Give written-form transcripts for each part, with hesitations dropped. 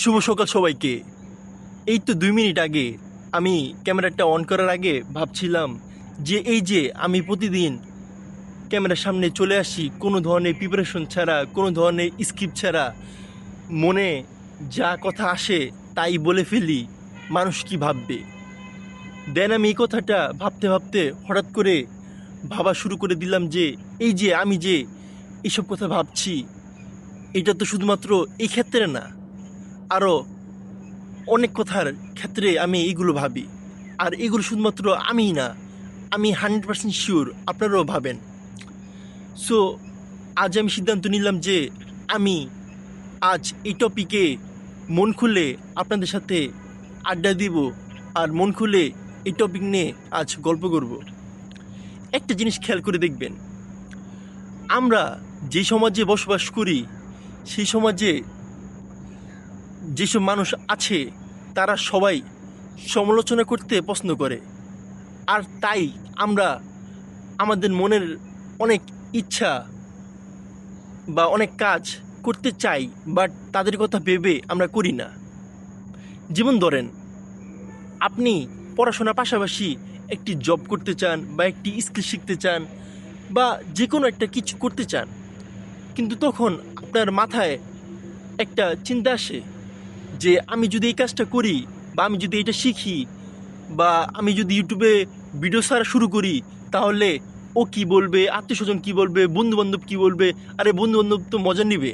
শুভ সকাল সবাইকে। এই তো 2 মিনিট আগে আমি ক্যামেরাটা অন করার আগে ভাবছিলাম যে এই যে আমি প্রতিদিন ক্যামেরার সামনে চলে আসি কোনো ধরনের প্রিপারেশন ছাড়া, কোনো ধরনের স্ক্রিপ্ট ছাড়া, মনে যা কথা আসে তাই বলে ফেলি, মানুষ কি ভাববে। দেন আমি এই কথাটা ভাবতে ভাবতে হঠাৎ করে ভাবা শুরু করে দিলাম যে এই যে আমি যে এইসব কথা ভাবছি, এটা তো শুধুমাত্র এই ক্ষেত্রে না, আরও অনেক কথার ক্ষেত্রে আমি এইগুলো ভাবি। আর এগুলো শুধুমাত্র আমিই না, আমি 100% শিওর আপনারাও ভাবেন। সো আজ আমি সিদ্ধান্ত নিলাম যে আমি আজ এই টপিকে মন খুলে আপনাদের সাথে আড্ডা দিব, আর মন খুলে এই টপিক নিয়ে আজ গল্প করব। একটা জিনিস খেয়াল করে দেখবেন, আমরা যে সমাজে বসবাস করি সেই সমাজে যেসব মানুষ আছে তারা সবাই সমালোচনা করতে পছন্দ করে। আর তাই আমরা আমাদের মনের অনেক ইচ্ছা বা অনেক কাজ করতে চাই, বাট তাদের কথা ভেবে আমরা করি না। যেমন ধরেন, আপনি পড়াশোনার পাশাপাশি একটি জব করতে চান বা একটি স্কিল শিখতে চান বা যে কোনো একটা কিছু করতে চান, কিন্তু তখন আপনার মাথায় একটা চিন্তা আসে যে আমি যদি এই কাজটা করি বা আমি যদি এটা শিখি বা আমি যদি ইউটিউবে ভিডিও ছাড়া শুরু করি, তাহলে ও কি বলবে, আত্মীয় স্বজন কী বলবে, বন্ধুবান্ধব কী বলবে, আরে বন্ধুবান্ধব তো মজা নিবে।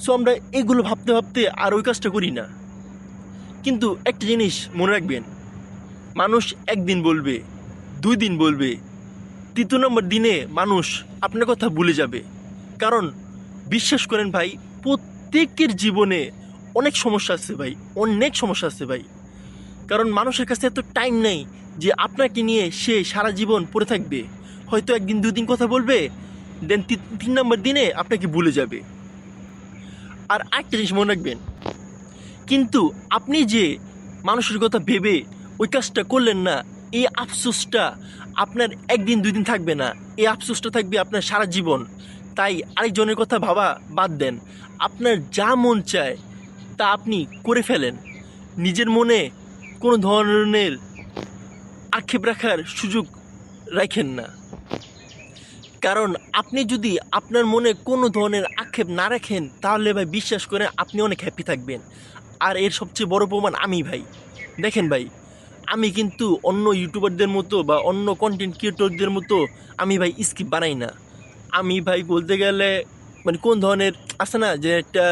সো আমরা এগুলো ভাবতে ভাবতে আর ওই কাজটা করি না। কিন্তু একটা জিনিস মনে রাখবেন, মানুষ একদিন বলবে, 2 দিন বলবে, 3 নম্বর দিনে মানুষ আপনার কথা ভুলে যাবে। কারণ বিশ্বাস করেন ভাই, প্রত্যেকের জীবনে অনেক সমস্যা আছে ভাই, অনেক সমস্যা আছে ভাই। কারণ মানুষের কাছে এত টাইম নেই যে আপনাকে নিয়ে সে সারা জীবন পড়ে থাকবে। হয়তো একদিন 2 দিন কথা বলবে, দেন 3 নম্বর দিনে আপনাকে ভুলে যাবে। আর একটা জিনিস মনে রাখবেন, কিন্তু আপনি যে মানুষের কথা ভেবে ওই কাজটা করলেন না, এই আফসোসটা আপনার একদিন 2 দিন থাকবে না, এই আফসোসটা থাকবে আপনার সারা জীবন। তাই আরেকজনের কথা ভাবা বাদ দেন, আপনার যা মন চায় তা আপনি করে ফেলেন। নিজের মনে কোনো ধরনের আক্ষেপ রাখার সুযোগ রাখেন না। কারণ আপনি যদি আপনার মনে কোনো ধরনের আক্ষেপ না রাখেন, তাহলে ভাই বিশ্বাস করে আপনি অনেক হ্যাপি থাকবেন। আর এর সবচেয়ে বড় প্রমাণ আমি ভাই। দেখেন ভাই, আমি কিন্তু অন্য ইউটিউবারদের মতো বা অন্য কন্টেন্ট ক্রিয়েটরদের মতো আমি ভাই স্ক্রিপ্ট বানাই না। আমি ভাই বলতে গেলে মানে কোন ধরনের আছে না যে একটা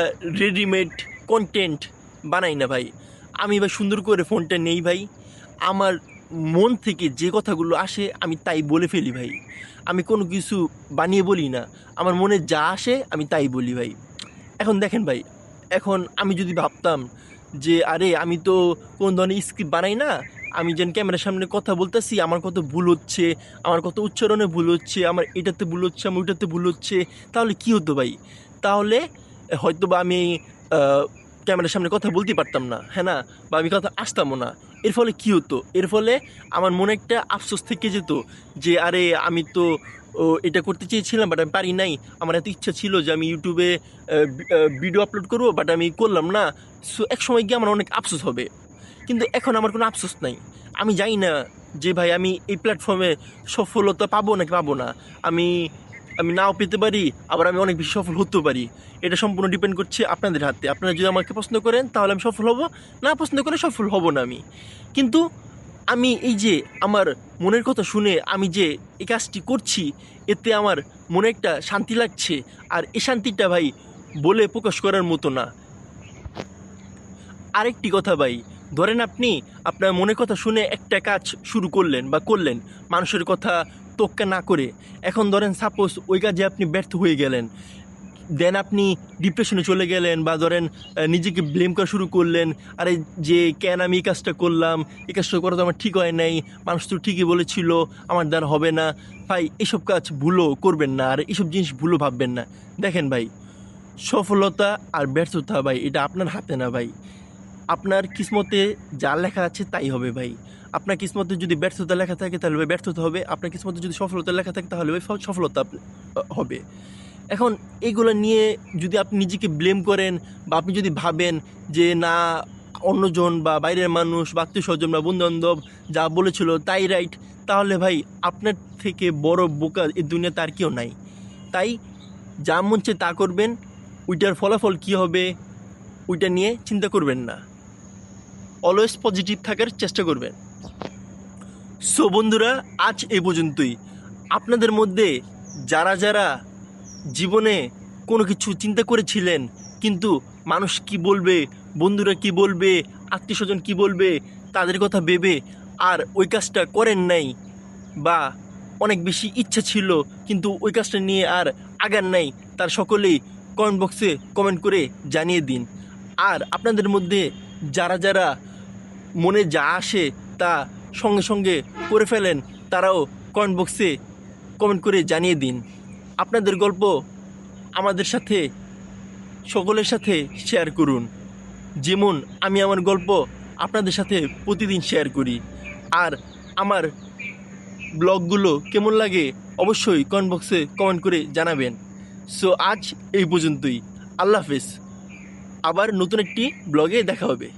রেডিমেড কন্টেন্ট বানাই না ভাই। আমি ভাই সুন্দর করে ফোনটা নেই ভাই, আমার মন থেকে যে কথাগুলো আসে আমি তাই বলে ফেলি ভাই। আমি কোনো কিছু বানিয়ে বলি না, আমার মনে যা আসে আমি তাই বলি ভাই। এখন দেখেন ভাই, এখন আমি যদি ভাবতাম যে আরে আমি তো কোন ধরনের স্ক্রিপ্ট বানাই না, আমি যেন ক্যামেরার সামনে কথা বলতেছি, আমার কত ভুল হচ্ছে, আমার কত উচ্চারণে ভুল হচ্ছে, আমার এটাতে ভুল হচ্ছে, আমার ওইটাতে ভুল হচ্ছে, তাহলে কি হতো ভাই? তাহলে হয়তো বা আমি ক্যামেরার সামনে কথা বলতে পারতাম না, হ্যাঁ না, বা আমি কথা আসতামও না। এর ফলে কি হতো? এর ফলে আমার মনে একটা আফসোস থেকে যেত যে আরে আমি তো এটা করতে চেয়েছিলাম বাট আমি পারি নাই। আমার এত ইচ্ছা ছিল যে আমি ইউটিউবে ভিডিও আপলোড করবো, বাট আমি করলাম না। সো এক সময় গিয়ে আমার অনেক আফসোস হবে। কিন্তু এখন আমার কোনো আফসোস নাই। আমি জানি না যে ভাই আমি এই প্ল্যাটফর্মে সফলতা পাবো নাকি পাবো না। আমি আমি নাও পেতে পারি, আবার আমি অনেক বেশি সফল হতেও পারি। এটা সম্পূর্ণ ডিপেন্ড করছে আপনাদের হাতে। আপনারা যদি আমাকে পছন্দ করেন তাহলে আমি সফল হব, না পছন্দ করে সফল হব না আমি। কিন্তু আমি এই যে আমার মনের কথা শুনে আমি যে এই কাজটি করছি, এতে আমার মনে একটা শান্তি লাগছে। আর এই শান্তিটা ভাই বলে প্রকাশ করার মতো না। আরেকটি কথা ভাই, ধরেন আপনি আপনার মনের কথা শুনে একটা কাজ শুরু করলেন বা করলেন মানুষের কথা তোয়াক্কা না করে। এখন ধরেন সাপোজ ওই কাজে আপনি ব্যর্থ হয়ে গেলেন, দেন আপনি ডিপ্রেশনে চলে গেলেন বা ধরেন নিজেকে ব্লেম করা শুরু করলেন, আরে যে কেন আমি এই কাজটা করলাম, এই কাজটা করা তো আমার ঠিক হয় নাই, মানুষ তো ঠিকই বলেছিল আমার দ্বারা হবে না। ভাই এসব কাজ ভুলও করবেন না, আর এসব জিনিস ভুলও ভাববেন না। দেখেন ভাই, সফলতা আর ব্যর্থতা ভাই এটা আপনার হাতে না ভাই। আপনার কিসমতে যা লেখা আছে তাই হবে ভাই। আপনার কিসমতে যদি ব্যর্থতা লেখা থাকে তাহলে ভাই ব্যর্থতা হবে, আপনার কিসমতে যদি সফলতা লেখা থাকে তাহলে ভাই সফলতা হবে। এখন এইগুলো নিয়ে যদি আপনি নিজেকে ব্লেম করেন বা আপনি যদি ভাবেন যে না অন্যজন বা বাইরের মানুষ বা আত্মীয় স্বজন বা বন্ধুবান্ধব যা বলেছিল তাই রাইট, তাহলে ভাই আপনার থেকে বড় বোকা এই দুনিয়াতে আর কেউ নাই। তাই যা মন চায় তা করবেন, ওইটার ফলাফল কী হবে ওইটা নিয়ে চিন্তা করবেন না, অলওয়েজ পজিটিভ থাকার চেষ্টা করবেন। সো বন্ধুরা, আজ এই পর্যন্তই। আপনাদের মধ্যে যারা যারা জীবনে কোনো কিছু চিন্তা করেছিলেন কিন্তু মানুষ কি বলবে, বন্ধুরা কি বলবে, আত্মীয় স্বজন কী বলবে তাদের কথা ভেবে আর ওই কাজটা করেন নাই, বা অনেক বেশি ইচ্ছা ছিল কিন্তু ওই কাজটা নিয়ে আর আগান নাই, তার সকলেই কমেন্ট বক্সে কমেন্ট করে জানিয়ে দিন। আর আপনাদের মধ্যে যারা যারা মনে যা আসে তা সঙ্গে সঙ্গে করে ফেলেন, তারাও কমেন্ট বক্সে কমেন্ট করে জানিয়ে দিন। আপনাদের গল্প আমাদের সাথে, সকলের সাথে শেয়ার করুন, যেমন আমি আমার গল্প আপনাদের সাথে প্রতিদিন শেয়ার করি। আর আমার ব্লগগুলো কেমন লাগে অবশ্যই কমেন্ট বক্সে কমেন্ট করে জানাবেন। সো আজ এই পর্যন্তই, আল্লাহ হাফেজ। আবার নতুন একটি ব্লগে দেখা হবে।